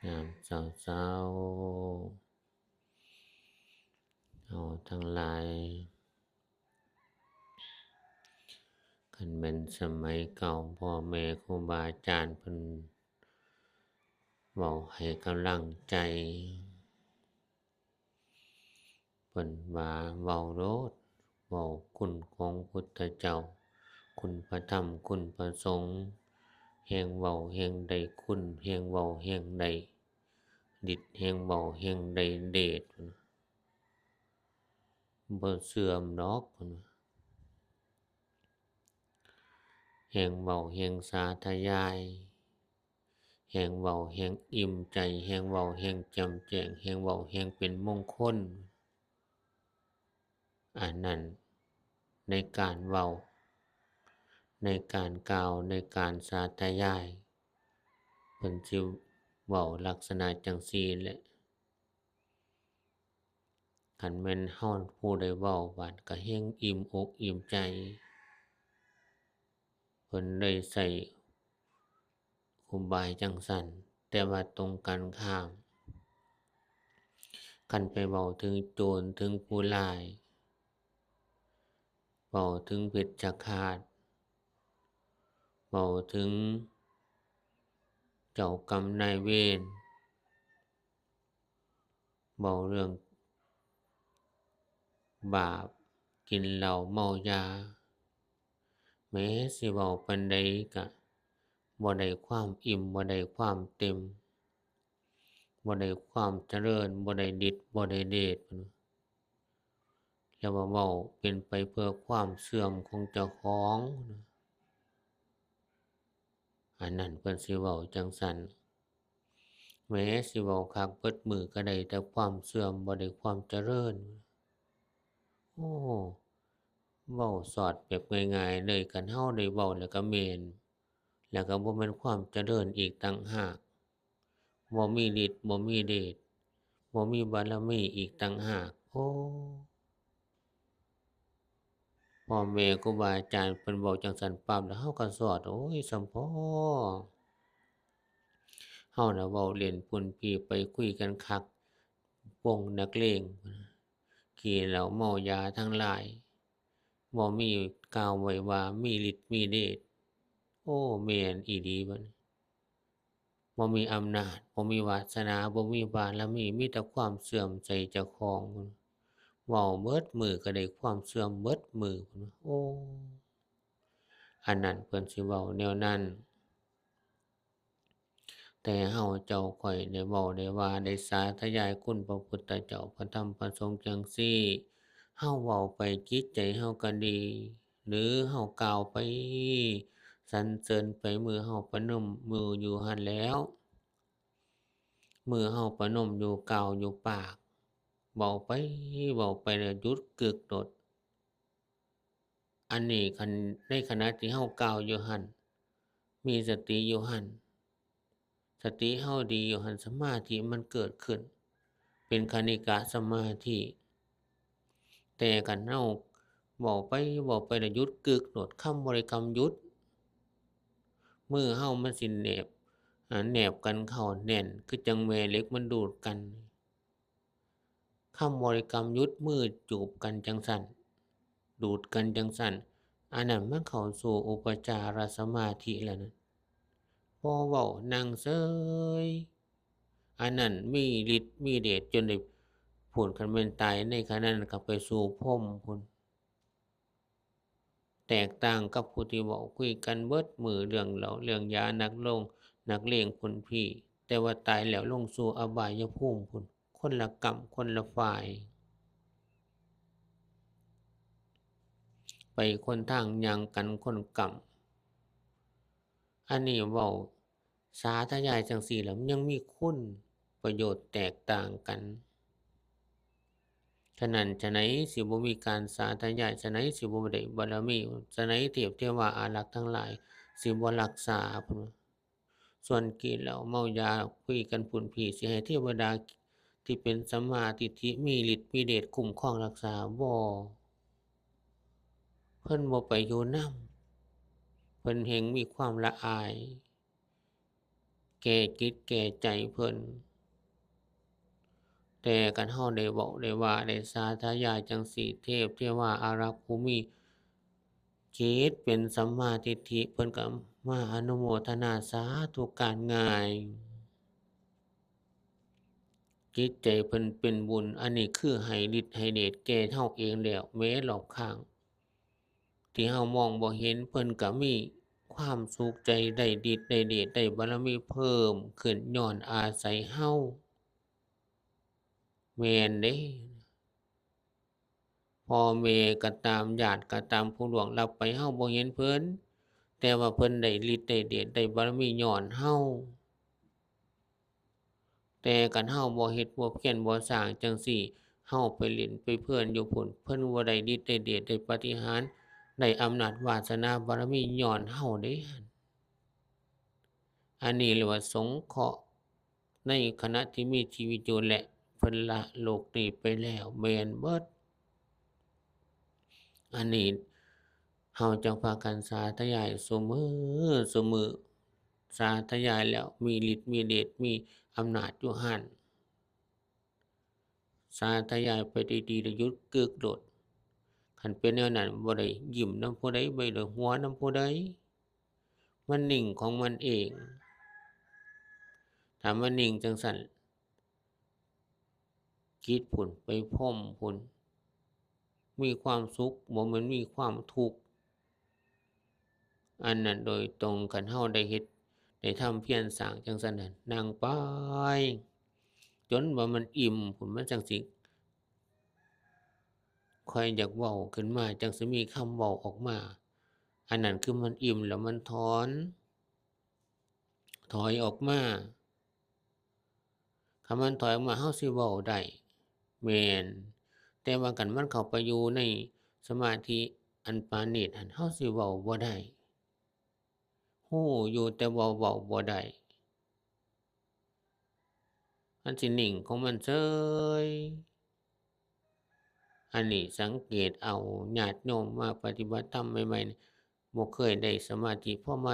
ยามเช้าเอาทั้งหลายคันแม่นสมัยเก่าพ่อแม่ครูบาอาจารย์เพิ่นเว้าให้กำลังใจเพิ่นว่าเว้าโลดเว้าคุณของพุทธเจ้าคุณพระธรรมคุณพระสงฆ์แฮ่งเว้าแฮ่งได้คุณแฮ่งเว้าแฮ่งได้ฤทธิ์แฮ่งเว้าแฮ่งได้เดชบ่เสื่อมดอกเพิ่นว่าแฮ่งเว้าแฮ่งสาธยายแฮ่งเว้าแฮ่งอิ่มใจแฮ่งเว้าแฮ่งแจ่มแจ้งแฮ่งเว้าแฮ่งเป็นมงคลอันนั้นในการเว้าในการกล่าวในการสาธยายเพิ่นสิเว้าลักษณะจั่งซี้แหละคันแม่นเฮาผู้ใดเว้าบาดก็แฮ่งอิ่มอกอิ่มใจเพิ่นได้ใช้อุบายจั่งซั้นแต่ว่าตรงกันข้ามคันไปเว้าถึงโจรถึงผู้ร้ายเว้าถึงเพชฌฆาตเว้าถึงเจ้ากรรมนายเวรเว้าเรื่องบาปกินเหล้าเมายาแม้สิเว้าปานใดก็บ่ได้ความอิ่มบ่ได้ความเต็มบ่ได้ความเจริญบ่ได้ฤทธิ์บ่ได้เดชแล้วว่าเว้าเป็นไปเพื่อความเสื่อมของเจ้าของอันนั้นเพิ่นสิเว้าจั่งซั้นแม้สิเว้าคักเบิดมื้อก็ได้แต่ความเสื่อมบ่ได้ความเจริญโอ้เว้าสอดแบบง่ายๆเลยคันเฮาได้เว้าแล้วก็แม่นแล้วก็บ่แม่นความเจริญอีกต่างหากบ่มีฤทธิ์บ่มีเดชบ่มีบารมีอีกต่างหากโอ้พ่อแม่ครูบาอาจารย์เพิ่นเว้าจั่งซั้นปั๊บแล้วเฮาก็สอดโอ้ยส่ำพ้อเฮาน่ะเว้าเล่นพุ่นพี่ไปคุยกันคักวงนักเลงกินเหล้าเมายาทั้งหลายบ่มีกล่าวไว้ว่ามีฤทธิ์มีเดชโอ้แม่นอีหลีบัดนี้บ่มีอำนาจบ่มีวาสนาบ่มีบารมีมีแต่ความเสื่อมใส่เจ้าของพุ่นเว้าเบิดมื้อก็ได้ความเสื่อมเบิดมื้อพุ่นโอ้อันนั้นเพิ่นสิเว้าแนวนั้นแต่เฮาเจ้าข้อยได้เว้าได้ว่าได้สาธยายคุณพระพุทธเจ้าพระธรรมพระสงฆ์จั่งซี้เฮาเว้าไปจิตใจเฮาก็ดีหรือเฮากล่าวไปสรรเสริญไปมื้อเฮาประนมมืออยู่หั้นแหล้วมื้อเฮาประนมอยู่กล่าวอยู่ปากเว้าไปเว้าไปแล้วหยุดกึกโลดอันนี้คันในขณะที่เฮากล่าวอยู่หั้นมีสติอยู่หั้นสติเฮาดีอยู่หั้นสมาธิมันเกิดขึ้นเป็นคณิกะสมาธิแต่คันเฮาเว้าไปเว้าไปแล้วหยุดกึกโลดคำบริกรรมหยุดมือเฮามันสิแนบกันเข้าแน่นคือจั่งแม่เหล็กมันดูดกันคำบริกรรมหยุดมือจูบกันจั่งซั้นดูดกันจั่งซั้นอันนั้นมันเข้าสู่อุปจารสมาธิแล้วนั่นพอเว้านั่งเฉยอันนั้นมีฤทธิ์มีเดชจนได้พู้นคันแม่นตายในขณะนั้นก็ไปสู่พรหมพู้นแตกต่างกับผู้ที่เว้าคุยกันเบิดมื้อเรื่องเหล้าเรื่องยานักเลงพู้นพี่แต่ว่าตายแล้วลงสู่อบายภูมิพู้นคนละกรรมคนละฝ่ายไปคนทางหยังกันคนละกรรมอันนี้เว้าสาธยายจั่งซี้แล้วมันยังมีคุณประโยชน์แตกต่างกัน ฉะนั้นฉะไหนสิบ่มีการสาธยายฉะไหนสิบ่ได้บารมีฉะไหนเทพเทวาอารักษ์ทั้งหลายสิบ่รักษาพุ่นว่าส่วนกินเหล้าเมายาคุยกันพู้นพี่สิให้เทวดาที่เป็นสัมมาทิฏฐิมีฤทธิ์มีเดชคุ้มครองรักษาบ่เพิ่นบ่ไปอยู่นำเพิ่นแฮ่งมีความละอาย แก่จิตแก่ใจเพิ่นแต่คันเฮาได้เว้าได้ว่าได้สาธยายจั่งซี้เทพเทวาอารักษ์ผู้มีจิตเป็นสัมมาทิฏฐิเพิ่นก็มาอนุโมทนาสาธุการง่ายจิตใจเพิ่นเป็นบุญอันนี้คือให้ฤทธิ์ให้เดชแก่เฮาเองแล้วแม้รอบข้างที่เฮามองบ่เห็นเพิ่นก็มีความสุขใจได้ฤทธิ์ได้เดชได้บารมีเพิ่มขึ้นญ้อนอาศัยเฮาแม่นเด้พ่อแม่ก็ตามญาติก็ตามผู้ล่วงลับไปเฮาบ่เห็นเพิ่นแต่ว่าเพิ่นได้ฤทธิ์ได้เดชได้บารมีญ้อนเฮาแต่คันเฮาบ่เฮ็ดบ่เพียรบ่สร้างจั่งซี้เฮาไปเล่นไปเพื่อนอยู่พู้นเพิ่นบ่ได้ฤทธิ์ได้เดชได้ปาฏิหาริย์ได้อำนาจวาสนาบารมีญ้อนเฮาเด้อันนี้เรียกว่าสงเคราะห์ในขณะที่มีชีวิตอยู่และเพิ่นละโลกนี้ไปแล้วแม่นเบิดอันนี้เฮาจงพากันสาธยายซุมื้อสาธยายแล้วมีฤทธิ์มีเดชมีอำนาจอยู่หั้นสาธยายไปดีๆแล้วหยุดกึกโลดคันเป็นแนวนั้นบ่ได้ยิ้มนำผู้ใดบ่ได้หัวนำผู้ใดมันนิ่งของมันเองถ้ามันนิ่งจั่งซั้นจิตพู้นไปพ้อมพู้นมีความสุขบ่แม่นมีความทุกข์อันนั้นโดยตรงคันเฮาได้เฮ็ดได้ทำเพียรสร้างจั่งซั้นนั่นนั่งไปจนว่ามันอิ่มพู้นมันจั่งสิค่อยอยากเว้าขึ้นมาจั่งสิมีคำเว้าออกมาอันนั้นคือมันอิ่มแล้วมันถอยออกมาคันมันถอยออกมาเฮาสิเว้าได้แม่นแต่ว่าคันมันเข้าไปอยู่ในสมาธิอันปานนี้หั้นเฮาสิเว้าบ่ได้รู้อยู่แต่ว่าเว้าบ่ได้มันสินิ่งของมันเฉยอันนี้สังเกตเอาญาติโยมมาปฏิบัติธรรมใหม่ๆนี่บ่เคยได้สมาธิพอมา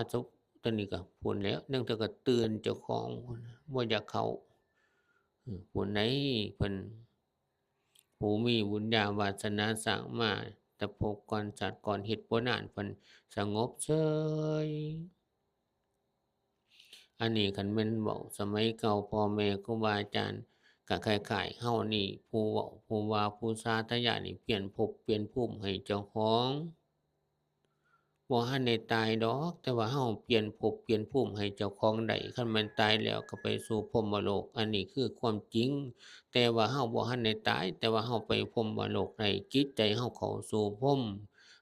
ตอนนี้ก็พู้นแหล้วนังเทื่อก็ตื่นเจ้าของพู้นบ่อยากเข้าผู้ใดเพิ่นผู้มีบุญญาวาสนาสร้างมาแต่ภพก่อนชาติก่อนเฮ็ดบ่นานเพิ่นสงบเฉยอันนี้คันแม่นเว้าสมัยเก่าพ่อแม่ครูบาอาจารย์ก็คล้ายๆเฮานี่ผู้เว้าผู้ว่าผู้สาธยายนี่เปลี่ยนภพเปลี่ยนภูมิให้เจ้าของบ่ทันได้ตายดอกแต่ว่าเฮาเปลี่ยนภพเปลี่ยนภูมิให้เจ้าของได้คันแม่นตายแล้วก็ไปสู่พรหมโลกอันนี้คือความจริงแต่ว่าเฮาบ่ทันได้ตายแต่ว่าเฮาไปพรหมโลกได้จิตใจเฮาเข้าสู่พรหม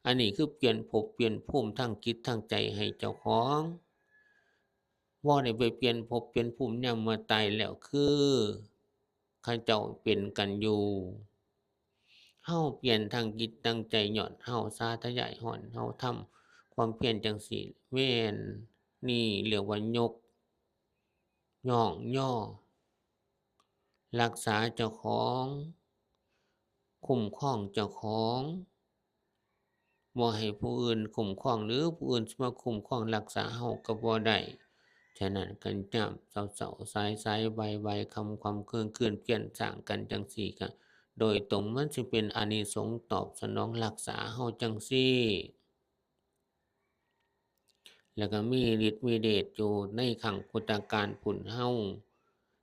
อันนี้คือเปลี่ยนภพเปลี่ยนภูมิทางจิตทางใจให้เจ้าของบ่ได้ไปเปลี่ยนภพเปลี่ยนภูมิยามเมื่อตายแล้วคือเขาเจ้าเป็นกันอยู่เฮาเปลี่ยนทางจิตทางใจญ้อนเฮาสาธยายฮ้อนเฮาทำความเพียรจั่งซี้แม่นนี่เรียกว่ายกย่องย่อรักษาเจ้าของคุ้มครองเจ้าของบ่ให้ผู้อื่นคุ้มครองหรือผู้อื่นสิมาคุ้มครองรักษาเฮาก็บ่ได้ฉะนั้นคันยามเช้าๆสายๆบ่ายๆค่ำๆกลางคืนเปลี่ยนสร้างกันจั่งซี้ก็โดยตรงมันสิเป็นอานิสงส์ตอบสนองรักษาเฮาจั่งซี้แล้วก็มีฤทธิ์มีเดชอยู่ในครั้งพุทธกาลพู้นเฮา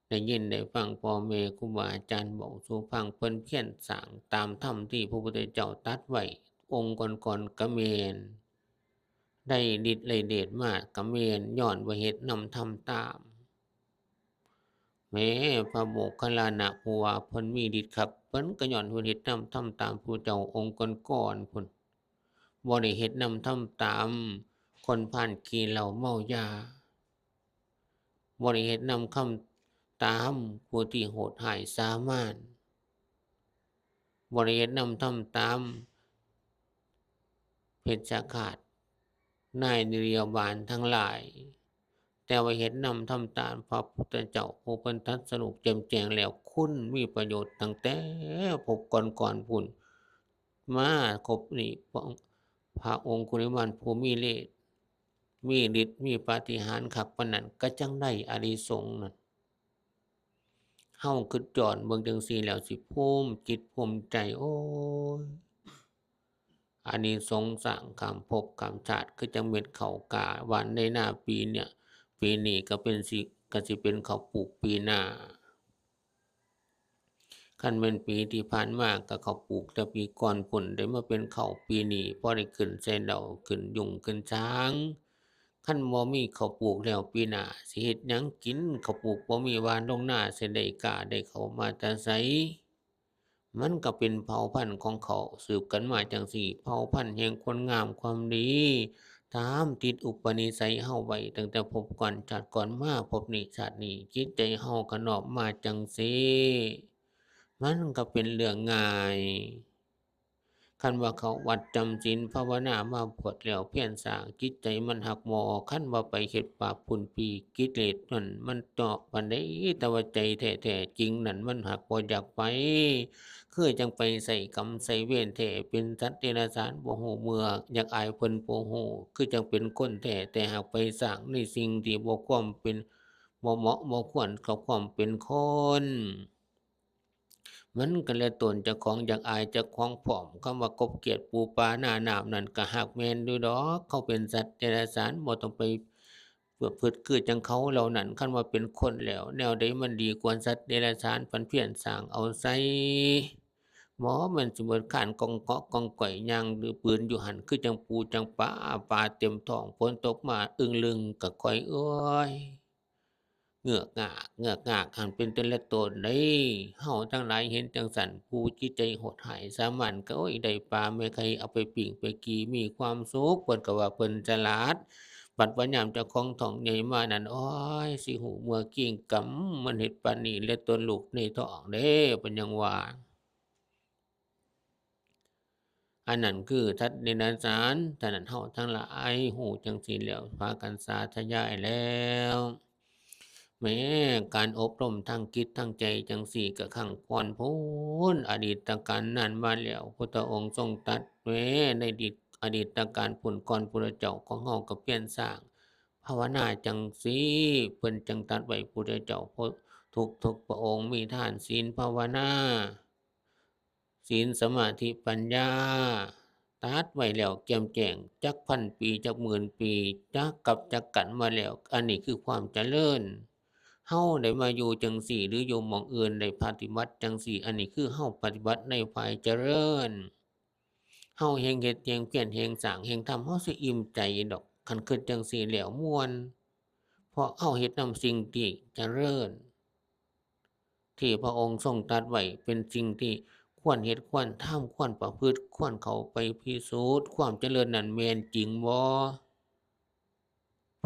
ได้ยินได้ฟังพ่อแม่ครูบาอาจารย์เว้าสู่ฟังเพิ่นเพียรสร้างตามธรรมที่พระพุทธเจ้าตรัสไว้องค์ก่อนๆก็แม่นได้ฤทธิ์ได้เดชมาก็แม่นญ้อนว่าเฮ็ดนำทำตามแม้พระโมคคัลลานะผู้ว่าเพิ่นมีฤทธิ์ครับเพิ่นก็ญ้อนเพิ่นเฮ็ดนำทำตามผู้เจ้าองค์ก่อนๆพู้นบ่ได้เฮ็ดนำทำตามคนพาลขี้เหล้าเมายาบ่ได้เฮ็ดนำคำตามผู้ที่โหดร้ายสามานบ่ได้เฮ็ดนำทำตามเพชฌฆาตนายนิรยาบาลทั้งหลายแต่ว่าเฮ็ดนำทำตามพระพุทธเจ้าผู้เพิ่นตรัสรู้แจ่มแจ้งแล้วคุณมีประโยชน์ตั้งแต่ภพก่อนๆพู้นมาครบนี่พระองคุลิมานผู้มีฤทธิ์ มีฤทธิ์มีปาฏิหาริย์คักปานนั้นก็จังได้อานิสงส์นั่นเฮาคิดย้อนเบิ่งจั่งซี้แล้วสิภูมิจิตภูมิใจโอ๊ยอานิสงส์สร้างข้ามภพข้ามชาติคือจังเม็ดข้าวกล้าหวานในนาปีเนี่ยปีนี้ก็สิเป็นข้าวปลูกปีหน้าคันแม่นปีที่ผ่านมาก็ข้าวปลูกแต่ปีก่อนพู้นได้มาเป็นข้าวปีนี้พอได้ขึ้นใส่ดอกขึ้นยุ่งขึ้นช้างคันบ่มีข้าวปลูกแล้วปีหน้าสิเฮ็ดหยังกินข้าวปลูกบ่มีหวานลงนาสิได้กล้าได้ข้าวมาแต่ไสมันก็เป็นเผ่าพันธุ์ของเขาสืบกันมาจั่งซี้เผ่าพันธุ์แห่งคนงามความดีตามติดอุปนิสัยเฮาไว้ตั้งแต่พบก่อนชาติก่อนมาพบนี้ชาตินี้จิตใจเฮาก็น้อมมาจั่งซี้มันก็เป็นเรื่องง่ายคันว่าเขาวัดจำศีลภาวนามาบวชแล้วเพียรสร้างจิตใจมันหักหมอคันว่าไปเฮ็ดบาปพู้นปีกิเลสนั่นมันเจาะปานใดแต่ว่าใจแท้ๆจริงนั่นมันหักบ่อยากไปคือจังไปใส่กรรมใส่เวรแท้เป็นสัตว์เดรัจฉานบ่ฮู้เมื่ออยากอายเพิ่นบ่ฮู้คือจังเป็นคนแท้แต่หากไปสร้างในสิ่งที่บ่ความเป็นบ่เหมาะบ่ควรกับความเป็นคนมันก็แล้วตนเจ้าของอยากอายเจ้าของพร้อมคำว่ากบเกลียดปูปลาหน้าน้ำนั่นก็ฮักแม่นอยู่ดอกเขาเป็นสัตว์เดรัจฉานบ่ต้องไปประพฤติคือจังเขาเหล่านั้นคันว่าเป็นคนแล้วแนวใดมันดีกว่าสัตว์เดรัจฉานพันเพียรสร้างเอาไสหมอมันสิเบิดค้านกองเกาะกองก่อยย่างหรือปืนอยู่หั้นคือจังปูจังปลาปลาเต็มท้องฝนตกมาอึ้งลึงก็ค่อยโอ๊ย เหงือกงากเหงือกงากหั้นเป็นแต่ละตนเด้เฮาทั้งหลายเห็นจั่งซั้นผู้จิตใจโหดหายสามัญก็โอ๊ยได้ปลาแม่ไข่เอาไปปิ้งไปกี่มีความสุขเพิ่นก็ว่าเพิ่นฉลาดบัดว่ายามเจ้าของท้องใหญ่มานั่นโอ๊ยสิหูเมื่อกิ้งกำมันเฮ็ดปานนี้แล้วตนลูกในท้องเด้เพิ่นยังว่าอันนั้นคือสัตว์เดรัจฉานฉะนั้นเฮาทั้งหลายฮู้จั่งซี้แล้วพากันสาธยายแล้ว แม้การอบรมทางจิตทางใจจังสี่ก็คั่งก่อนพู้นอดีตการนานมาแล้วพุทธองค์ทรงตรัสแม้ในอดีตการพู้นก่อนพุทธเจ้าของเฮาก็เปลี่ยนสร้างภาวนาจังซี้เพิ่นจังตรัสไว้พุทธเจ้าทุกพระองค์มีทานศีลภาวนาศีลสมาธิปัญญาตรัสไว้แล้วแจ่มแจ้งจักพันปีจักหมื่นปีจักกับจักกันมาแล้วอันนี้คือความเจริญ เฮาได้มาอยู่จังสี่หรืออยู่หม้องอื่นได้ปฏิบัติจังสี่อันนี้คือเฮาปฏิบัติในฝ่ายเจริญเฮาแฮ่งเฮ็ดแฮ่งเพียรแฮ่งสร้างแฮ่งทำเฮาสิอิ่มใจดอกคันคิดจังซี้แล้วม่วนเพราะเฮาเฮ็ดนำสิ่งที่เจริญที่พระองค์ทรงตรัสไว้เป็นสิ่งที่ควรเฮ็ดควรทำควรประพฤติควรเข้าไปพิสูจน์ความเจริญนั้นแม่นจริงบ่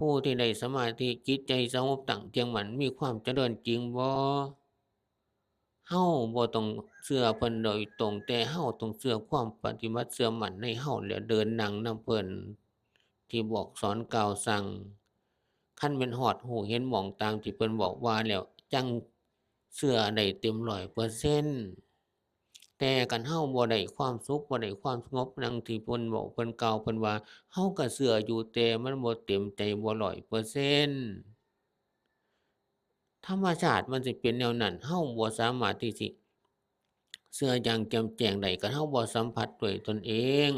ผู้ที่ได้สมาธิจิตใจสงบตั้งเที่ยงมั่นมีความเจริญจริงบ่เฮาบ่ต้องเชื่อเพิ่นโดยตรงแต่เฮาต้องเชื่อความปฏิบัติเชื่อมั่นในเฮาแล้วเดินหนังนำเพิ่นที่บอกสอนกล่าวสั่งคันแม่นฮอดรู้เห็นหม้องตามที่เพิ่นบอกว่าแล้วจังเชื่อได้เต็ม100%แต่คันเฮาบ่ได้ความสุขบ่ได้ความสงบดังที่เพิ่นบอกเพิ่นกล่าวเพิ่นว่าเฮาก็เชื่ออยู่แต่มันบ่เต็มใจบ่100%ธรรมชาติมันสิเป็นแนวนั้นเฮาบ่สามารถที่สิเชื่ออย่างแจ่มแจ้งได้คันเฮาบ่สัมผัสด้วยตนเอง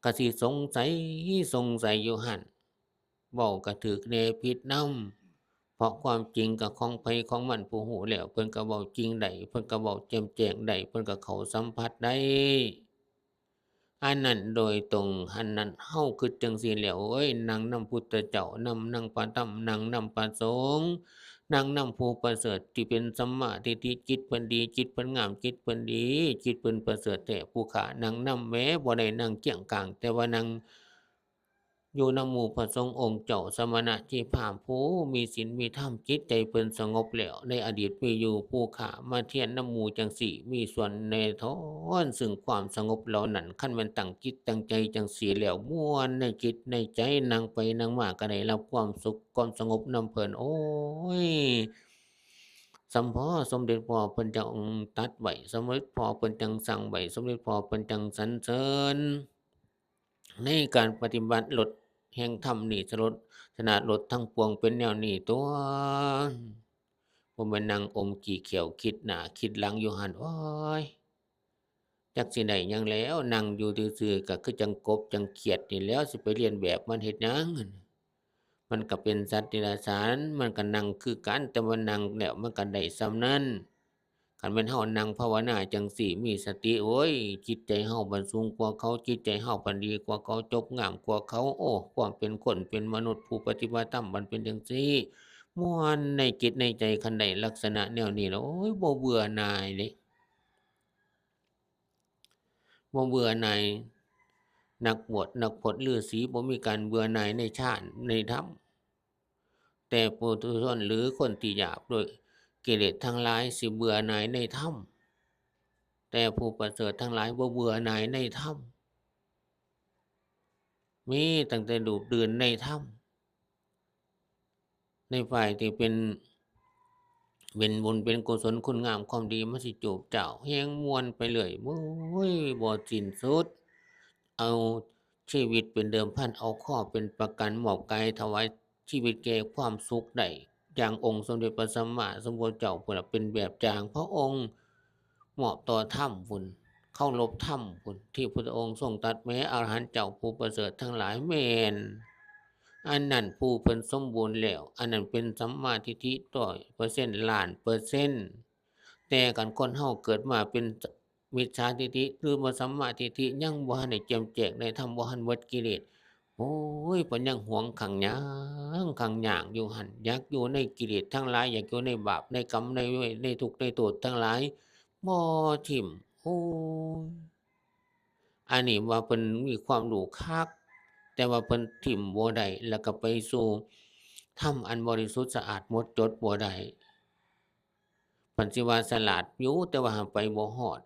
ก็สิสงสัยอยู่หั้นเว้าก็ถูกแหน่ผิดนำเพราะความจริงก็ของไผของมันผู้รู้แล้วเพิ่นก็เว้าจริงได้เพิ่นก็เว้าแจ่มแจ้งได้เพิ่นก็เข้าสัมผัสได้อันนั้นโดยตรงอันนั้นเฮาคิดจั่งซี้แล้วโอ๊ยนั่งนำพุทธเจ้านำนั่งพระธรรมนั่งนำพระสงฆ์ นางนำผู้ประเสริฐที่เป็นสัมมาทิฏฐิจิตเพิ่นดีจิตเพิ่นงามจิตเพิ่นดีจิตเพิ่นประเสริฐแท้ผู้ขานางนำแม้บ่ได้นั่งเกี่ยงกลางแต่ว่านั่งอยู่นำหมู่พระสงฆ์องค์เจ้าสมณะที่พราหมณ์ผู้มีศีลมีธรรมจิตใจเพิ่นสงบแล้วในอดีตมีอยู่ผู้ขามาเทียนนำหมู่จังซี้มีส่วนในทอนซึ่งความสงบเหล่านั้นคันแม่นตั้งจิตตั้งใจจังซี้แล้วม่วนในจิตในใจนั่งไปนั่งมาก็ได้รับความสุขความสงบนำเพิ่นโอ๊ย สัมพ่อสมเด็จพ่อเพิ่นจังตรัสไว้สมเด็จพ่อเพิ่นจังสั่งไว้สมเด็จพ่อเพิ่นจังสรรเสริญในการปฏิบัติลด แห่งธรรมนี่ชนะรสทั้งปวงเป็นแนวนี้ตัวบ่แม่นนั่งอมขี้เขียวคิดหน้าคิดหลังอยู่หั่นโอ๊ยจักสิได้หยังแล้วนั่งอยู่ซื่อๆก็คือจังกบจังเขียดนี่แหล้วสิไปเลียนแบบมันเฮ็ดหยังมันก็เป็นสัตว์เดรัจฉานมันก็นั่งคือกันแต่ว่านั่งแล้วมันก็ได้ส่ำนั้นคันแม่นเฮานั่งภาวนาจั่งซี้มีสติโอ๊ยจิตใจเฮาบัดสูงกว่าเขาจิตใจเฮาบัดดีกว่าเขาจบงามกว่าเขาโอ้ความเป็นคนเป็นมนุษย์ผู้ปฏิบัติธรรมมันเป็นจั่งซี้ม่วนในจิตในใจคันใดลักษณะแนวนี้แล้วโอ๊ยบ่เบื่อหน่ายเดะบ่เบื่อหน่ายนักบวชนักพจน์ฤาษีบ่มีการเบื่อหน่ายในฌานในธรรม แต่ปุถุชนหรือคนที่หยาบด้วยกิเลสทั้งหลายสิเบื่อหน่ายในธรรมแต่ผู้ประเสริฐทั้งหลายบ่เบื่อหน่ายในธรรมมีตั้งแต่ดูดื่นในธรรมในฝ่ายที่เป็นบุญเป็นกุศลคุณงามความดีมันสิจูบเจ้าแฮงม่วนไปเรื่อยโอ้ยบ่สิ้นสุดเอาชีวิตเป็นเดิมพันเอาข้อเป็นประกันมอบกายถวายชีวิตแก่ความสุขได้อย่างองค์สมเด็จพระสัมมาสัมพุทธเจ้าพุ่นน่ะเป็นแบบอย่างพระองค์มอบต่อธรรมพุ่นเคารพธรรมพุ่นที่พุทธองค์ทรงตรัสแม้อรหันต์เจ้าผู้ประเสริฐทั้งหลายแม่นอันนั้นผู้เพิ่นสมบูรณ์แล้วอันนั้นเป็นสัมมาทิฏฐิ100%ล้านเปอร์เซ็นต์แต่คันคนเฮาเกิดมาเป็นมิจฉาทิฏฐิหรือบ่สัมมาทิฏฐิยังบ่ทันได้แจ่มแจ้งในธรรมบ่ทันหมดกิเลส โอ้ยเพิ่นยังหวงขังหยังขังหยังอยู่หั้นอยากอยู่ในกิเลสทั้งหลายอยากอยู่ในบาปในกรรมในเวรในทุกข์ในโทษทั้งหลายบ่ถิ้มโอ้ยอันนี้ว่าเพิ่นมีความรู้คักแต่ว่าเพิ่นถิ้มบ่ได้แล้วก็ไปสู่ธรรมอันบริสุทธิ์สะอาดหมดจดบ่ได้เพิ่นสิว่าฉลาดอยู่แต่ว่าหั้นไปบ่ฮอด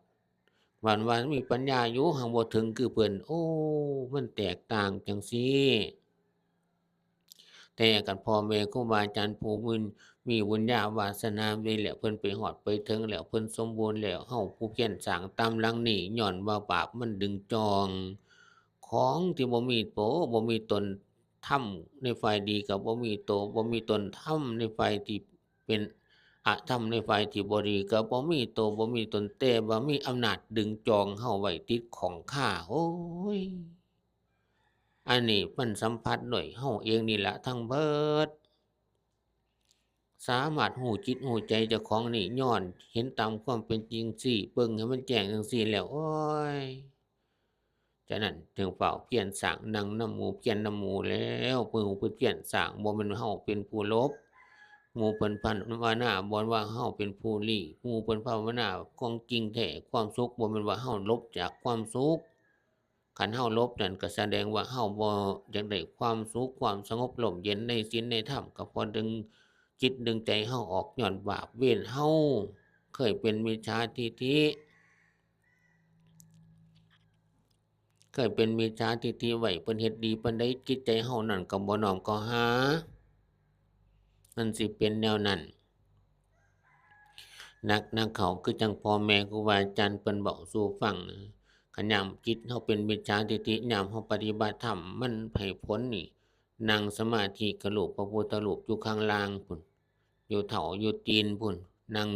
ว่ามีปัญญาอยู่หั้นบ่ถึงคือเพิ่นโอ้มันแตกต่างจังซี้ แต่คันพ่อแม่ครูบาอาจารย์ผู้มีบุญญาวาสนามีแล้วเพิ่นไปฮอดไปถึงแล้วเพิ่นสมบูรณ์แล้วเฮาผู้เพียรสร้างตามหลังนี้ญ้อนว่าบาปมันดึงจองของที่บ่มีโตบ่มีตนธรรมในฝ่ายดีก็บ่มีโตบ่มีตนธรรมในฝ่ายที่เป็นอธรรมในฝ่ายที่บ่ดีก็บ่มีโตบ่มีตนแต่ว่ามีอำนาจดึงจองเฮาไว้ติดของข้าโอ๊ย อันนี้มันสัมผัสด้วยเฮาเองนี่แหละทั้งเบิดสามารถรู้จิตรู้ใจเจ้าของนี่ย้อนเห็นตามความเป็นจริงซี้เบิ่งให้มันแจ้งจั่งซี้แล้วโอ๊ยฉะนั้นจึงเฝ้าเพียรสร้างนั่งนำหมู่เพียรนำหมู่แล้วเพิ่นเพียรสร้างบ่แม่นเฮาเป็นผู้ลบหมู่เพิ่นภาวนาบ่ว่าเฮาเป็นผู้ลี้หมู่เพิ่นภาวนาของจริงแท้ความสุขบ่แม่นว่าเฮาลบจากความสุข คันเฮาลบนั่นก็แสดงว่าเฮาบ่อยากได้ความสุขความสงบร่มเย็นในศีลในธรรมก็เพราะดึงจิตดึงใจเฮาออกญ้อนบาปเวรเฮาเคยเป็นมิจฉาทิฏฐิเคยเป็นมิจฉาทิฏฐิไว้เพิ่นเฮ็ดดีปานใดจิตใจเฮานั่นก็บ่น้อมเข้าหามันสิเป็นแนวนั้นหนักเข้าคือจั่งพ่อแม่ครูบาอาจารย์เพิ่นเว้าสู่ฟังคันยามจิตเฮาเป็นมิจฉาทิฏฐิยามเฮาปฏิบัติธรรมมันให้ผลนี่ นั่งสมาธิกับรูปพระพุทธรูปอยู่ข้างล่างพุ่นอยู่เถาอยู่ตีนพุ่นนั่ง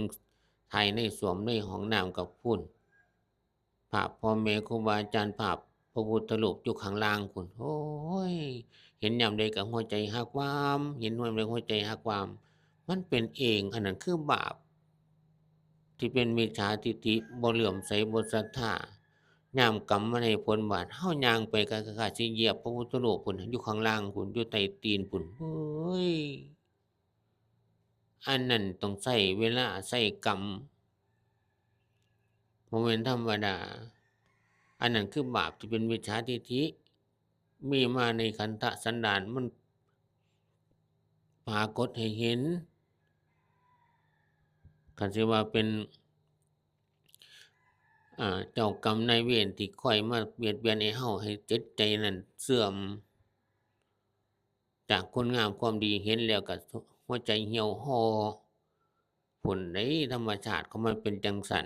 ไทยในสวมในห้องน้ำกับพุ่นภาพพ่อแม่ครูบาอาจารย์ภาพพระพุทธรูปอยู่ข้างล่างพุ่นโอ้ยเห็นยามใดกับหัวใจหักวามเห็นยามใดหัวใจหักวามมันเป็นเองอันนั้นคือบาปที่เป็นมิจฉาทิฏฐิบ่เหลื่อมใสบ่ศรัทธายามกรรมมันให้ผลบาดเฮาย่างไปก็คล้ายๆสิเหยียบพระพุทธรูปพุ่นอยู่ข้างล่างพุ่นอยู่ใต้ตีนพุ่นเฮ้ยอันนั้นต้องใช้เวลาใช้กรรมบ่แม่นธรรมดาอันนั้นคือบาปที่เป็นมิจฉาทิฏฐิมีมาในขันธสันดานมันปรากฏให้เห็นคันสิว่าเป็นเจ้ากรรมนายเวรที่คอยมาเบียดเบียนให้เฮาให้จิตใจนั้นเสื่อม จากคุณงามความดีเห็นแล้วก็หัวใจเหี่ยวห่อผลในธรรมชาติของมันเป็นจังสัน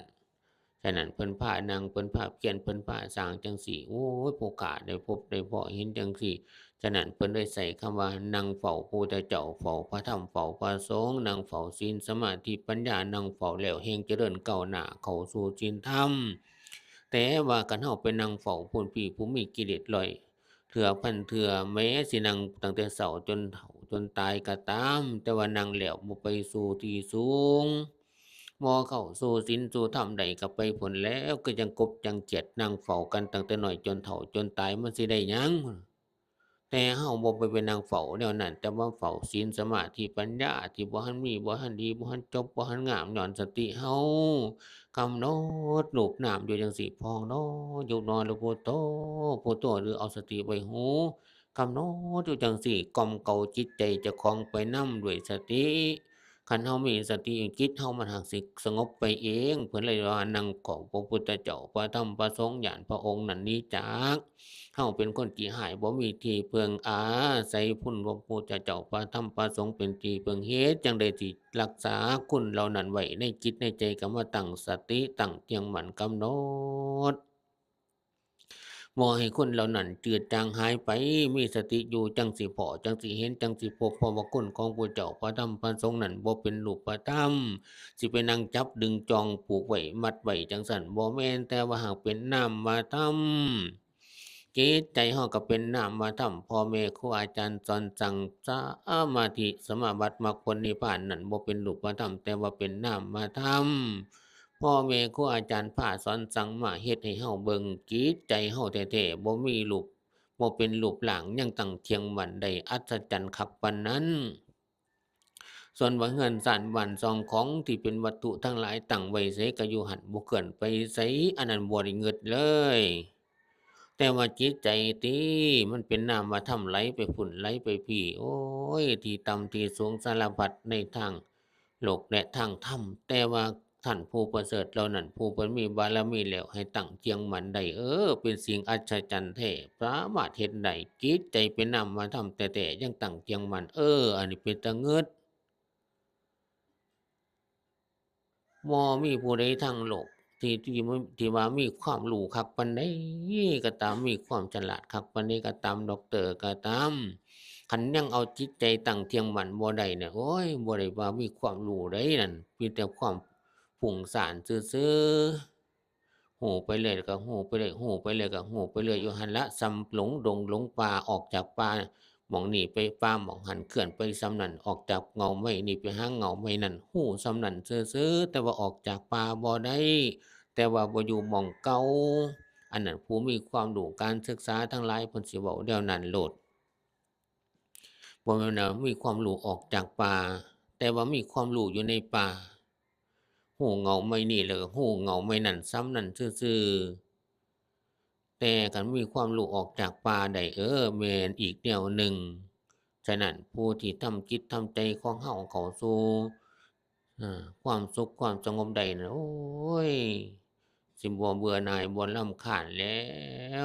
ฉะนั้นเพิ่นพานั่งเพิ่นพาเขียนเพิ่นพาสร้างจังซี่โอ้ยผู้ข้าได้พบได้พ้อเห็นจังซี่ฉะนั้นเพิ่นเลยใช้คำว่านั่งเฝ้าพระพุทธเจ้าเฝ้าพระธรรมเฝ้าพระสงฆ์นั่งเฝ้าศีลสมาธิปัญญานั่งเฝ้าแล้วแฮ่งเจริญก้าวหน้าเข้าสู่ศีลธรรมแต่ว่าคันเฮาไปนั่งเฝ้าผู้พี่ผู้มีกิเลสร้อยเทื่อพันเทื่อแม้สินั่งตั้งแต่เช้าจนเฒ่าจนตายก็ตามแต่ว่านั่งแล้วบ่ไปสู่ที่สูงบ่เข้าสู่ศีลสู่ธรรมใดก็ไปพ้นแล้วคือจังกบจังเขียดนั่งเฝ้ากันตั้งแต่น้อยจนเฒ่าจนตายมันสิได้หยังแต่เฮาบ่ไปนั่งเฝ้าแนวนั้นแต่ว่าเฝ้าศีลสมาธิปัญญาที่บ่ทันมีบ่ทันดีบ่ทันจบบ่ทันงามญ้อนสติเฮากำหนดรูปนามอยู่จังซี้พองเนาะยุบหนอหรือพุทโธพุทโธหรือเอาสติไว้หูกำหนดอยู่จังซี้กล่อมเกลาจิตใจเจ้าของไปนำด้วยสติคันเฮามีสติจิตเฮามันหักสิสงบไปเองเพิ่นเลยว่านั่งของพระพุทธเจ้าพระธรรมพระสงฆ์ย้านพระองค์นั้นหนีจากเฮาเป็นคนขี้หายบ่มีที่พึ่งอาศัยพุ่นพระพุทธเจ้าพระธรรมพระสงฆ์เป็นที่พึ่งเฮ็ดจังได๋สิรักษาคุณเหล่านั้นไว้ในจิตในใจก็มาตั้งสติตั้งเจียงมั่นกำหนดบ่ให้คนเหล่านั้นจืดจางหายไปมีสติอยู่จังสิพ้อจังสิเห็นจังสิพบเพราะว่าคุณของพุทธเจ้าพระธรรมพระสงฆ์นั้นบ่เป็นรูปธรรมสิไปนั่งจับดึงจองผูกไว้มัดไว้จังซั้นบ่แม่นแต่ว่าหากเป็นนามธรรมจิตใจเฮาก็เป็นนามธรรมพ่อแม่ครูอาจารย์สอนสั่งสมาธิสมาบัติมรรคผลนิพพานนั้นบ่เป็นรูปธรรมแต่ว่าเป็นนามธรรม พ่อแม่ครูอาจารย์พาสอนสั่งมาเฮ็ดให้เฮาเบิ่งจิตใจเฮาแท้ๆบ่มีรูปบ่เป็นรูปร่างยังตั้งเที่ยงมั่นได้อัศจรรย์คักปานนั้นส่วนว่าเรือนซ่านบ้านช่องของที่เป็นวัตถุทั้งหลายตั้งไว้ไสก็อยู่หั้นบ่เคลื่อนไปไสอันนั้นบ่ได้นึกเลยแต่ว่าจิตใจติมันเป็นนามธรรมไหลไปพุ่นไหลไปพี่โอ๊ยที่ต่ำที่สูงสารพัดในทาง โลกและทางธรรมแต่ว่าท่านผู้ประเสริฐเหล่านั้นผู้เพิ่นมีบารมีแล้วให้ตั้งเจียงมั่นได้เป็นสิ่งอัศจรรย์แท้สามารถเฮ็ดได้จิตใจเป็นนามธรรมแต่ยังตั้งเจียงมั่นอันนี้เป็นตาเงิดบ่มีผู้ใดทั้งโลกที่ว่ามีความรู้คักปานใดก็ตามมีความฉลาดคักปานใดก็ตามด็อกเตอร์ก็ตามคันยังเอาจิตใจตั้งเที่ยงมั่นบ่ได้เนี่ยโอ๊ยบ่ได้ว่ามีความรู้ใดนั่นมีแต่ความฟุ้งซ่านซื่อๆฮู้ไปเรื่อยแล้วก็ฮู้ไปเรื่อยฮู้ไปเรื่อยก็ฮู้ไปเรื่อยอยู่หั้นละส่ำหลงดงหลงป่าออกจากป่าหม้องนี้ไปป่าหม้องหั้นเคลื่อนไปส่ำนั้นออกจากเงาไม้นี่ไปหาเงาไม้นั้นฮู้ส่ำนั้นซื่อๆแต่ว่าออกจากป่าบ่ได้แต่ว่าบ่อยู่หม้องเก่าอันนั้นผู้มีความรู้การศึกษาทั้งหลายเพิ่นสิเว้าแนวนั้นโลด บ่แม่นว่ามีความรู้ออกจากป่าแต่ว่ามีความรู้อยู่ในป่าฮู้เหงาไม่นี่แล้วก็ฮู้เหงาไม่นั่นส่ำนั้นซื่อๆแต่คันมีความรู้ออกจากป่าได้แม่นอีกแนวหนึ่งฉะนั้นผู้ที่ทำจิตทำใจของเฮาเข้าสู่ความสุขความสงบได้นั้นโอ๊ยสิบ่เบื่อหน่ายบ่รำคาญแล้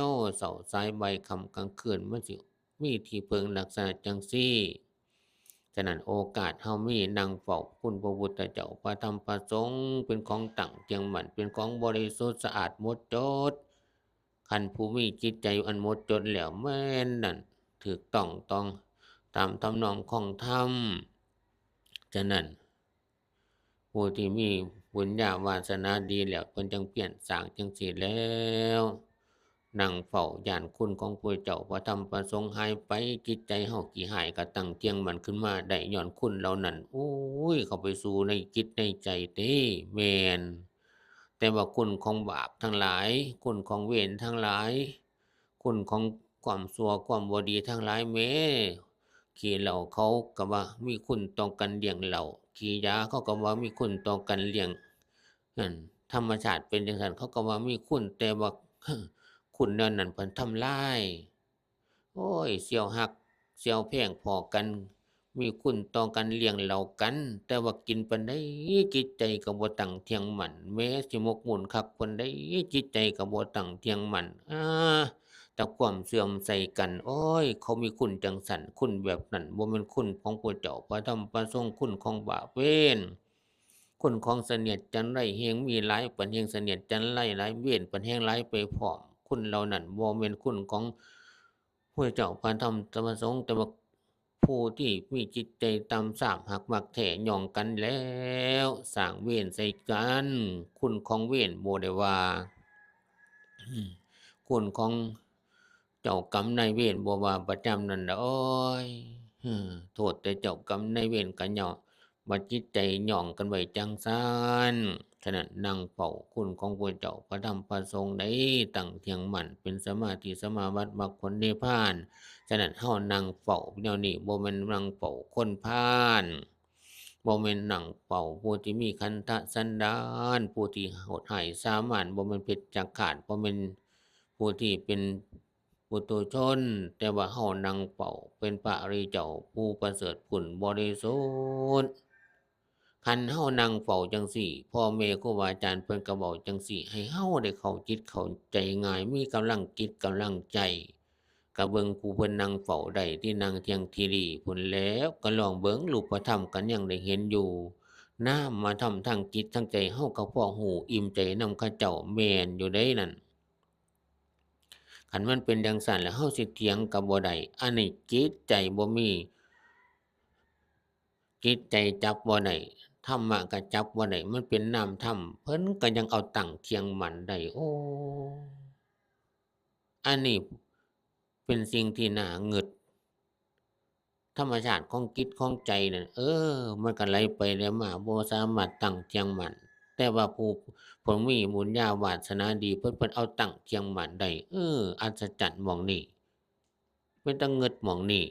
วเช้าสายบ่ายค่ำกลางคืนมันสิมีที่พึ่งลักษณะจั่งซี้ ฉะนั้นโอกาสเฮามีนั่งเฝ้าคุณพระพุทธเจ้าพระธรรมพระสงฆ์เป็นของตั้งเจียงมั่นเป็นของบริสุทธิ์สะอาดหมดจดคันผู้มีจิตใจอันหมดจดแล้วแม่นนั่นถูกต้องตามทำนองของธรรมฉะนั้นผู้ที่มีบุญญาวาสนาดีแล้วเพิ่นจังเปลี่ยนสร้างจังซี้แล้วนั่งเฝ้าย้านคุณของพระเจ้าพระธรรมพระสงฆ์หายไปจิตใจเฮาขี้หายก็ตั้งเจียงมั่นขึ้นมาได้ญ้อนคุณเหล่านั้นโอ้ยเข้าไปสู่ในจิตในใจเด้แม่นแต่ว่าคุณของบาปทั้งหลายคุณของเวรทั้งหลายคุณของความชั่วความบ่ดีทั้งหลายแหมขี้เหล้าเขาก็ว่ามีคุณต่อกันเลี้ยงเหล้าขี้ยาเขาก็ว่ามีคุณต่อกันเลี้ยง นั่นธรรมชาติเป็นจังซั่นเขาก็ว่ามีคุณแต่ว่าคุณแนวนั้นเพิ่นทำลายโอ๊ยเสี่ยวฮักเสี่ยวแพงพ้อกันมีคุณต่อกันเลี้ยงเหล้ากันแต่ว่ากินปานใดจิตใจก็บ่ตั้งเที่ยงมั่นแม้สิหมกมุ่นคักปานใดจิตใจก็บ่ตั้งเที่ยงมั่นแต่ความเสื่อมใส่กันโอ๊ยเขามีคุณจังซั้นคุณแบบนั้นบ่แม่นคุณของพระเจ้าพระธรรมพระสงฆ์คุณของบาปเวร คุณของเสนียดจันไรแห่งมีหลายปันแห่งเสนียดจันไรหลายเวียนปันแห่งหลายไปพร้อมคุณเหล่านั้นบ่แม่นคุณของพระเจ้าพระธรรมพระสงฆ์แต่ว่าผู้ที่มีจิตใจต่ำทรามหักมักแท้หย่องกันแล้วสร้างเวรใส่กันคุณของเวรบ่ได้ว่า คุณของเจ้ากรรมนายเวรบ่ว่าประจำนั่นล่ะโอ๊ยโทษแต่เจ้ากรรมนายเวรก็ย่อว่าจิตใจหย่องกันไว้จังซั้นฉะนั้นนั่งเฝ้าคุณของพระเจ้าพระธรรมพระสงฆ์ได้ตั้งเที่ยงมั่นเป็นสมาธิสมาบัติมรรคผลนิพพานฉะนั้นเฮานั่งเฝ้าแนวนี้บ่แม่นนั่งเฝ้าคนพาลบ่แม่นนั่งเฝ้าผู้ที่มีขันธสันดานผู้ที่โหดร้ายสามานบ่แม่นเพชฌฆาตบ่แม่นผู้ที่เป็นปุถุชนแต่ว่าเฮานั่งเฝ้าเป็นพระอริยเจ้าผู้ประเสริฐผุ่นบริสุทธิ์คันเฮานั่งเฝ้าจังซี่พ่อแม่ครูบาอาจารย์เพิ่นก็เว้าจังซี่ให้เฮาได้เข้าจิตเข้าใจง่ายมีกำลังจิตกำลังใจก็เบิ่งผู้เพิ่นนั่งเฝ้าได้ที่นั่งเที่ยงทีรีพุ่นแหล้วก็ลองเบิ่งรูปธรรมกันยังได้เห็นอยู่นามมาทำทางจิตทางใจเฮาก็พอฮู้อิ่มใจนำเขาเจ้าแม่นอยู่เด้นั่นคันมันเป็นจังซั่นแล้วเฮาสิเถียงก็บ่ได้อันนี้จิตใจบ่มีจิตใจจับบ่ได้ธรรมะก็จับบ่ได้มันเป็นนามธรรมเพิ่นก็ยังเอาตั้งเที่ยงมั่นได้โอ้อันนี้เป็นสิ่งที่น่าหงึดธรรมชาติของจิตของใจนั่นมันก็ไหลไปไหลมาบ่สามารถตั้งเที่ยงมั่นแต่ว่าผู้มีบุญญาวาสนาดีเพิ่นเอาตั้งเที่ยงมั่นได้อัศจรรย์หม้องนี้เป็นตาหงึดหม้องนี้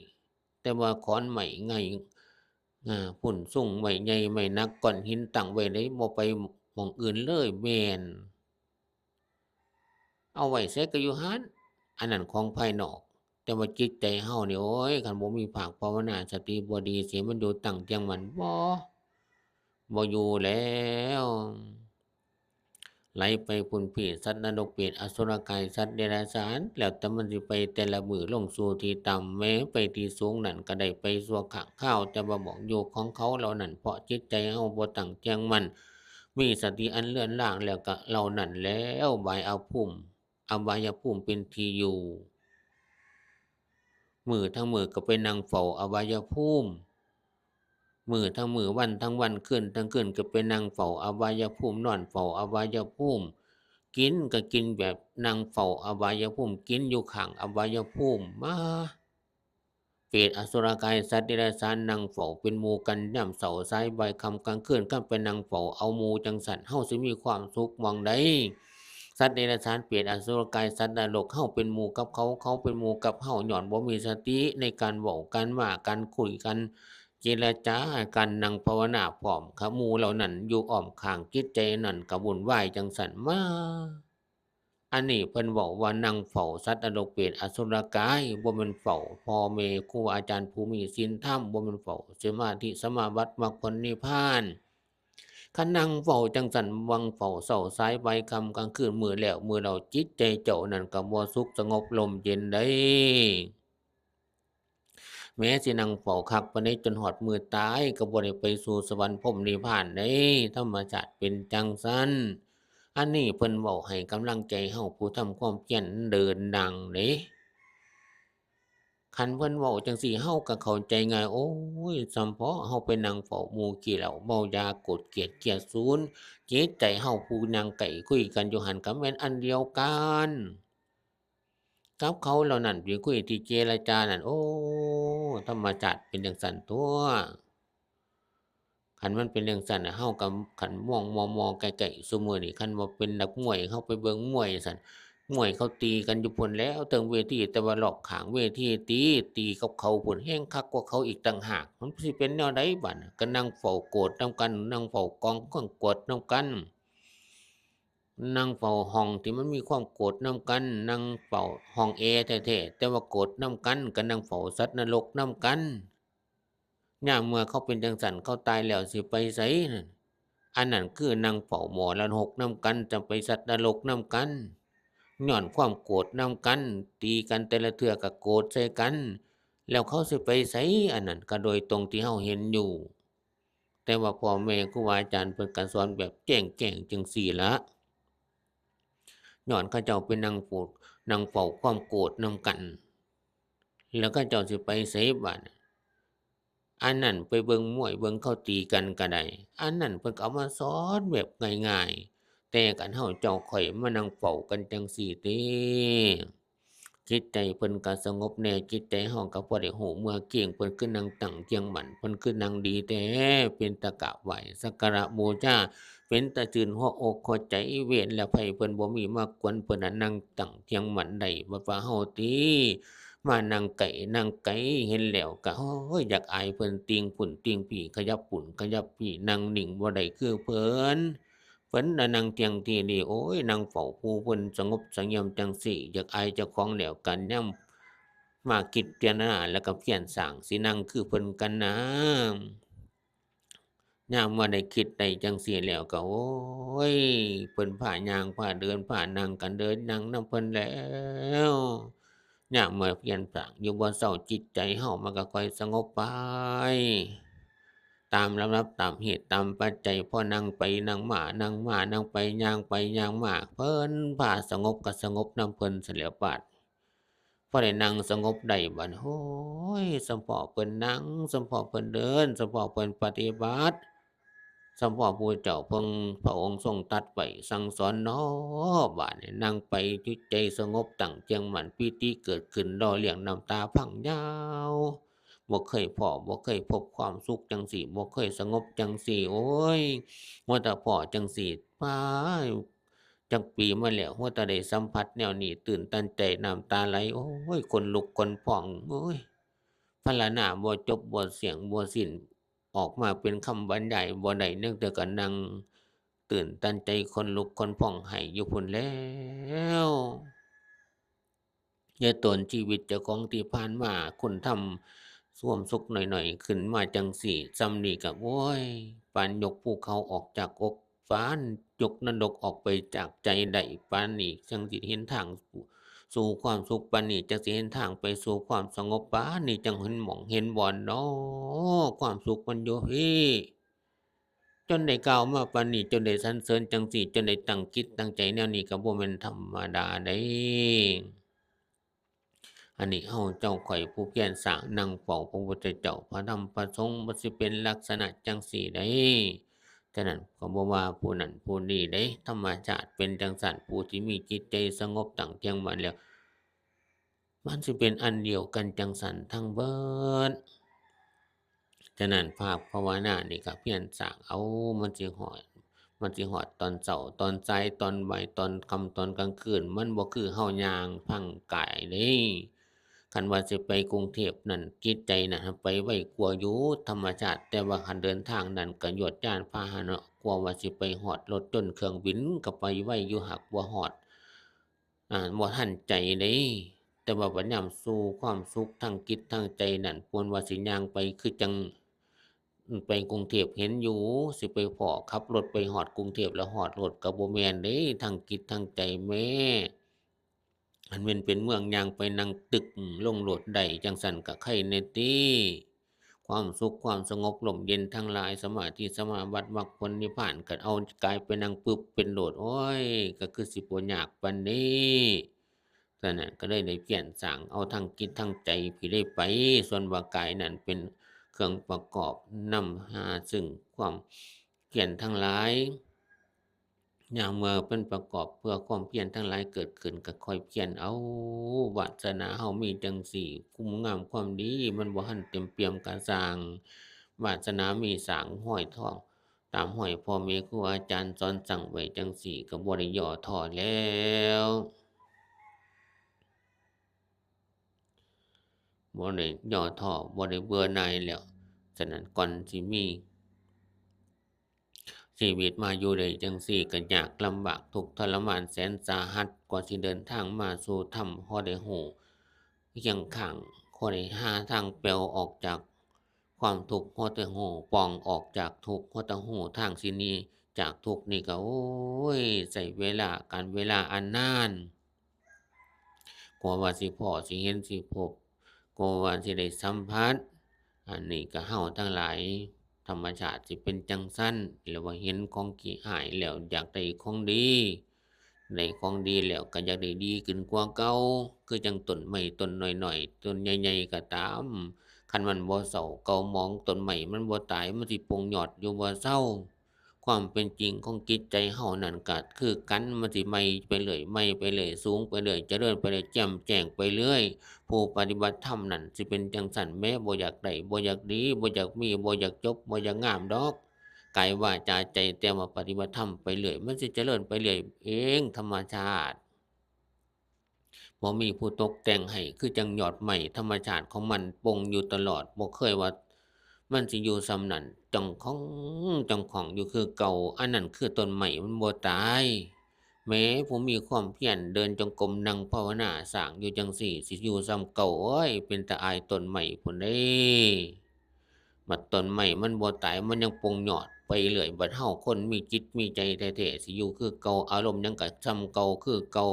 แต่ว่าขอนไม้ไงพุ่นสูงไม้ใหญ่ไม้หนักก้อนหินตั้งไว้ได้บ่ไปหม้องอื่นเลยแม่นเอาไว้ไสก็อยู่หั้นอันนั้นของภายนอกแต่ว่าจิตใจเฮานี่โอ๊ยคันบ่มีภาคภาวนาสติบ่ดีสิมันอยู่ตั้งเที่ยงมั่นบ่อยู่แล้วไหลไปพุ่นพี่สัตว์นรกเปรตอสุรกายสัตว์เดรัจฉานแล้วแต่มันสิไปแต่ละมื้อลงสู่ที่ต่ำแม้ไปที่สูงนั่นก็ได้ไปชั่วข้างคราวแต่ว่าบอกอยู่ของเขาเหล่านั้นเพราะจิตใจเฮาบ่ตั้งเที่ยงมั่นมีสติอันเลื่อนลางแล้วก็เหล่านั้นแล้วอบายภูมิเป็นที่อยู่มื้อทั้งมื้อก็ไปนั่งเฝ้าอบายภูมิ มื้อทั้งมื้อวันทั้งวันคืนทั้งคืนก็ไปนั่งเฝ้าอบายภูมินอนเฝ้าอบายภูมิกินก็กินแบบนั่งเฝ้าอบายภูมิกินอยู่ข้างอบายภูมิมาเปรตอสุรกายสัตว์เดรัจฉานนั่งเฝ้าเป็นหมู่กันยามเช้าสายบ่ายค่ำกลางคืนคันไปนั่งเฝ้าเอาหมู่จังซั้นเฮาสิมีความสุขหม้องใดสัตว์เดรัจฉานเปรตอสุรกายสัตว์นรกเฮาเป็นหมู่กับเขาเขาเป็นหมู่กับเฮาญ้อนบ่มีสติในการเว้ากันว่ากันคุยกัน เจรจากันนั่งภาวนาพร้อมขหมู่เหล่านั้นอยู่อ้อมข้างจิตใจนั้นก็วุ่นวายจังซั้นมาอันนี้เพิ่นเว้าว่านั่งเฝ้าสัตว์นรกเปรตอสุรกายบ่แม่นเฝ้าพ่อแม่ครูอาจารย์ผู้มีศีลธรรมบ่แม่นเฝ้าสมาธิสมาบัติมรรคผลนิพพานคันนั่งเฝ้าจังซั้นวังเฝ้าเช้าสายบ่ายค่ำกลางคืนมื้อแล้วมื้อเล่าจิตใจเจ้านั้นก็บ่สุขสงบร่มเย็นได้ แม้สินั่งเฝ้าคักปานใดจนฮอดมื้อตายก็บ่ได้ไปสู่สวรรค์พรหมนิพพานเด้ธรรมชาติเป็นจั่งซั้นอันนี้เพิ่นเว้าให้กำลังใจเฮาผู้ทำความเพียรเดินดังเด้คันเพิ่นเว้าจังซี้เฮาก็เข้าใจง่ายโอ๊ยส่ำเพาะเฮาไปนั่งเฝ้าหมู่ขี้เหล้าเมายาโกรธเกลียดเกียดคร้นจิตใจเฮาผู้นั่งใกล้คุยกันอยู่หั้นก็แม่นอันเดียวกันกับเขาเหล่านั้นที่คุยที่เจรจานั่นโอ้ธรรมชาติเป็นจังซั้นตั่ว คันมันเป็นจั่งซั้นน่ะเฮาก็คันมองไกลๆซุมื้อนี้คันว่าเป็นนักมวยเฮาไปเบิ่งมวยซั้นมวยเขาตีกันอยู่พู้นแหล้วเทิงเวทีแต่ว่ารอบข้างเวทีตีกับเขาพู้นแฮ่งคักกว่าเขาอีกต่างหากมันสิเป็นแนวใดบัดน่ะก็นั่งเฝ้าโกรธนำกันนั่งเฝ้ากองความโกรธนำกันนั่งเฝ้าห้องที่มันมีความโกรธนำกันนั่งเฝ้าห้องแอร์แท้ๆแต่ว่าโกรธนำกันก็นั่งเฝ้าสัตว์นรกนำกัน ยามเมื่อเขาเป็นจั่งซั้นเขาตายแล้วสิไปไสนั่นอันนั้นคือนั่งเฝ้าหมอละหกนำกันจั่งไปสัตว์นรกนำกันญ้อนความโกรธนำกันตีกันแต่ละเทื่อก็โกรธใส่กันแล้วเขาสิไปไสอันนั้นก็โดยตรงที่เฮาเห็นอยู่ แต่ว่าพ่อแม่ครูบาอาจารย์เพิ่นก็สอนแบบแจ้งแจ้งจังซี้ล่ะย้อนเขาเจ้าไปนั่งพูดนั่งเฝ้าความโกรธนำกันแล้วเขาเจ้าสิไปไสบัดอันนั้นไปเบิ่งมวยเบิ่งเขาตีกันก็ได้อันนั้นเพิ่นก็เอามาสอนแบบง่ายๆแต่คันเฮาเจ้าข้อยมานั่งเฝ้ากันจังซี้เด้จิตใจเพิ่นก็สงบแน่จิตใจเฮาก็บ่ได้ฮู้เมื่อเกี้ยงเพิ่นคือนั่งตั้งเจียงหมั่นเพิ่นคือนั่งดีแท้เป็นตากราบไหว้สักการะบูชาเป็นตาชื่นหัวอกหัวใจเว้นแล้วไผเพิ่นบ่มีมากวนเพิ่นน่ะนั่งตั้งเจียงหมั่นได้บ่ว่าเฮาติมานั่งไกลเห็นแล้วก็โอ๊ยอยากอายเพิ่นติงพุ่นติงพี่ขยับปุ่นขยับพี่นั่งนิ่งบ่ได้คือเพิ่น เพิ่นน่ะนั่งเที่ยงที่นี่โอ๊ยนั่งเฝ้าผู้เพิ่นสงบเสงี่ยมจังซี้อยากอายเจ้าของแล้วกันยามมาคิดพิจารณาแล้วก็เพียรสร้างสินั่งคือเพิ่นกันนะยามว่าได้คิดได้จังซี้แล้วก็โอ๊ยเพิ่นพาย่างพาเดินพานั่งกันเดินนั่งนำเพิ่นแล้วยามมาเพียรสร้างอยู่บ่เซาจิตใจเฮามันก็ค่อยสงบไป ตามลำดับตามเหตุตามปัจจัยพอนั่งไปนั่งมานั่งมานั่งไปย่างไปย่างมาเพิ่นพาสงบก็สงบนำเพิ่นเสียแล้วบัดพอได้นั่งสงบได้บัดโอ้ยสำพ้อเพิ่นนั่งสำพ้อเพิ่นเดินสำพ้อเพิ่นปฏิบัติสำพ้อผู้เจ้าเพิ่งพระองค์ทรงตรัสไว้สั่งสอนน้อบัดนี้นั่งไปจิตใจสงบตั้งเจียงมั่นปีติเกิดขึ้นรอเลี้ยงน้ำตาพรั่งยาว บ่เคยพ้อบ่เคยพบความสุขจังซี้บ่เคยสงบจังซี้โอ๊ยว่าแต่พ้อจังซี้ป๊าจักปีมาแล้วว่าแต่ได้สัมผัสแนวนี้ตื่นตันใจน้ำตาไหลโอ๊ยขนลุกขนพองโอ๊ยพรรณนาบ่จบบ่เสียงบ่สิ้นออกมาเป็นคำบรรยายบ่ได้นึกแต่ก็นั่งตื่นตันใจขนลุกขนพองให้อยู่พู้นแหล้วอย่าตนชีวิตเจ้าของที่ผ่านมาคุณทำ ส่วมสุขหน่อยๆขึ้นมาจังสี่ซ้ำนี่ก็โอ้ยปานยกภูเขาออกจากอกปานยกนรกออกไปจากใจได้ปานนี้จังสิเห็นทางสู่ความสุขปานนี้จังสิเห็นทางไปสู่ความสงบปานนี้จังเห็นหม้องเห็นบ่น้อความสุขมันอยู่พี่จนได้กล่าวมาปานนี้จนได้สรรเสริญจังสี่จนได้ตั้งจิตตั้งใจแนวนี้ก็บ่แม่นธรรมดาเด้ อันนี้เฮาเจ้าข้อยผู้เพียรสร้างนั่งเฝ้าพระพุทธเจ้าพระธรรมพระสงฆ์บ่สิเป็นลักษณะจังซี้เด้ฉะนั้นก็บ่ว่าผู้นั้นผู้นี้เด้ธรรมชาติเป็นจังซั้นผู้ที่มีจิตใจสงบตั้งเที่ยงมั่นแล้วมันสิเป็นอันเดียวกันจังซั้นทั้งเบิดฉะนั้นภาคภาวนานี่ก็เพียรสร้างเอามันสิฮอดตอนเช้าตอนสายตอนบ่ายตอนค่ำตอนกลางคืนมันบ่คือเฮาย่างพังกายเด้ คันว่าสิไปกรุงเทพนั่นจิตใจน่ะหั้นไปไว้กลัวอยู่ธรรมชาติแต่ว่าคันเดินทางนั้นก็ยวดยานพาหนะกลัวว่าสิไปฮอดรถยนต์เครื่องบินก็ไปไว้อยู่หักบ่ฮอดบ่ทันใจเด้แต่ว่าบัดยามสู่ความสุขทางจิตทางใจนั่นควรว่าสิย่างไปคือจั่งไปกรุงเทพเห็นอยู่สิไปพ้อขับรถไปฮอดกรุงเทพแล้วฮอดรถก็บ่แม่นเด้ทางจิตทางใจแหม อันแม่นเป็นเมืองย่างไปนั่งตึกลงโลดได้จั่งซั้นก็ไคแน่ติความสุขความสงบร่มเย็นทั้งหลายสมาธิสมาบัติมรรคผลนิพพานก็เอากายไปนั่งปึ๊บเป็นโลดโอ๊ยก็คือสิบ่ยากปานนี้ฉะนั้นก็เลยได้เพียรสร้างเอาทั้งจิตทั้งใจพี่ได้ไปส่วนว่ากายนั้นเป็นเครื่องประกอบนำหาซึ่งความเพียรทั้งหลาย ยามเมื่อเป็นประกอบเพื่อความเพียรทั้งหลายเกิดขึ้นก็ค่อยเพียรเอาวาสนาเฮามีจังสี่คุณงามความดีมันบ่ทันเต็มเปี่ยมกะสร้างวาสนามีสร้างห้อยทองตามห้อยพ่อแม่ครูอาจารย์สอนสั่งไว้จังสี่ก็บ่ได้ย่อท้อแล้วบ่ได้ย่อท้อบ่ได้เบื่อหน่ายแล้วฉะนั้นก่อนสิมี ชีวิตมาอยู่ได้จั่งซี้ก็ยากลำบากทุกข์ทรมานแสนสาหัสกว่าสิเดินทางมาสู่ธรรมพอได้รู้เคียงข้างพอได้หาทางแปลวออกจากความทุกข์พอได้รู้ปล่องออกจากทุกข์พอได้รู้ทางสิหนีจากทุกข์นี่ก็โอ๊ยใช้เวลาการเวลาอันนานกว่าว่าสิพ้อสิเห็นสิพบกว่าว่าสิได้สัมผัสอันนี้ก็เฮาทั้งหลาย ธรรมชาติสิเป็นจั่งซั้นแล้วว่าเห็นของขี้อ้ายแล้วอยากได้ของดี ได้ของดีแล้วก็อยากได้ดีขึ้นกว่าเก่าคือจั่งต้นไม้ต้นน้อยๆต้นใหญ่ๆก็ตามคันมันบ่เฒ่าเก่าหมองต้นไม้มันบ่ตายมันสิปลงยอดอยู่บ่เซาความเป็นจริงของจิตใจเฮานั่นก็คือกันมันสิใหม่ไปเรื่อยใหม่ไปเรื่อยสูงไปเรื่อยเจริญไปเรื่อยแจ่มแจ้งไปเรื่อยผู้ปฏิบัติธรรมนั่นสิเป็นจั่งซั้นแม้บ่อยากได้บ่อยากดีบ่อยากมีบ่อยากจบบ่อยากงามดอก กายวาจาใจแต่ว่าปฏิบัติธรรมไปเรื่อยมันสิเจริญไปเรื่อยเองธรรมชาติบ่มีผู้ตกแต่งให้คือจั่งยอดไม้ธรรมชาติของมันปงอยู่ตลอดบ่เคยว่ามันสิอยู่ส่ำนั้นจ้องของอยู่คือเก่าอันนั้นคือต้นไม้มันบ่ตายแม้ผู้มีความเพียรเดินจงกรมนั่งภาวนาสร้างอยู่จั่งซี้สิอยู่ส่ำเก่าโอ๊ยเป็นตาอายต้นไม้พู้นเด้บัดต้นไม้มันบ่ตายมันยังปงยอดไปเรื่อยบัดเฮาคนมีจิตมีใจแท้ๆสิอยู่คือเก่าอารมณ์หยังก็ส่ำเก่าคือเก่า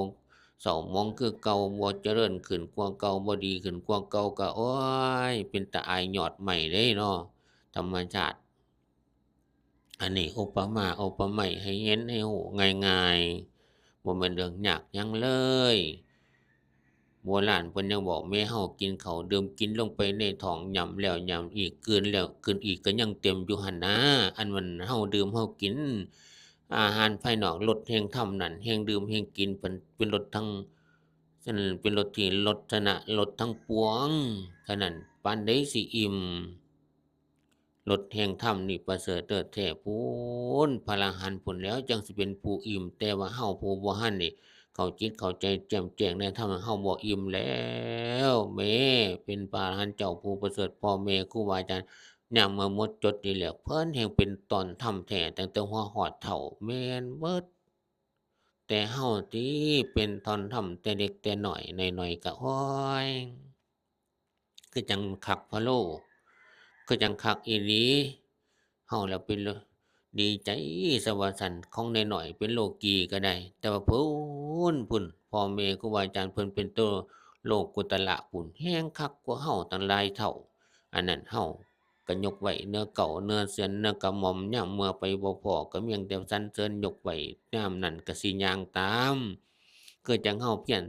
เศร้าหมองคือเก่าบ่เจริญขึ้นกว่าเก่าบ่ดีขึ้นกว่าเก่าก็โอ๊ยเป็นตาอายยอดไม้เด้เนาะธรรมชาติอันนี้อุปมาอุปไมยให้เห็นให้รู้ง่ายๆบ่แม่นเรื่องยากหยังเลยโบราณเพิ่นยังบอกแม่เฮากินข้าวดื่มกินลงไปในท้องย่ำแล้วย่ำอีกกลืนแล้วกลืนอีกก็ยังเต็มอยู่หั้นนะอันมันเฮาดื่มเฮากินอาหารภายนอกรสแห่งธรรมนั่นแฮ่งดื่มแฮ่งกินเป็นรสทั้ง ฉะนั้นเป็นรถที่รถชนะรถทั้งปวงฉะนั้นปานใดสิอิ่มรถแห่งธรรมนี่ประเสริฐเลิศแท้พู้นพระอรหันต์พู้นแหล้วจังสิเป็นผู้อิ่มแต่ว่าเฮาผู้บ่ทันนี่เข้าจิตเข้าใจแจ่มแจ้งในธรรมเฮาบ่อิ่มแล้วแหมเป็นพระอรหันต์เจ้าผู้ประเสริฐพ่อแม่ครูบาอาจารย์ยามมาหมดจดนี่แล้วเพิ่นแฮ่งเป็นตอนถ้ำแท้ตั้งแต่หัวฮอดเฒ่าแม่นเบิด แต่เฮาติเป็นท่อนถ่อมแต่เด็กแต่น้อยน้อยๆก็โอ๊ยคือจั่งคักพะโล้คือจั่งคักอีหลีเฮาแล้วเป็นดีใจซะว่าซั้นของน้อยๆเป็นโลกีก็ได้แต่ว่าพู้นพ่อแม่ครูบาอาจารย์เพิ่นเป็นตัวโลกุตระพู้นแฮ่งคักกว่าเฮาตั้งหลายเท่าอันนั้นเฮาก็ยกไว้เหนือเก้าเหนือเสียนเหนือกระหม่อมยามเมื่อไปบ่พ้อก็เพียงแต่สรรเสริญยกไว้ยามนั้นก็สิย่างตามคือจั่งเฮาเพียร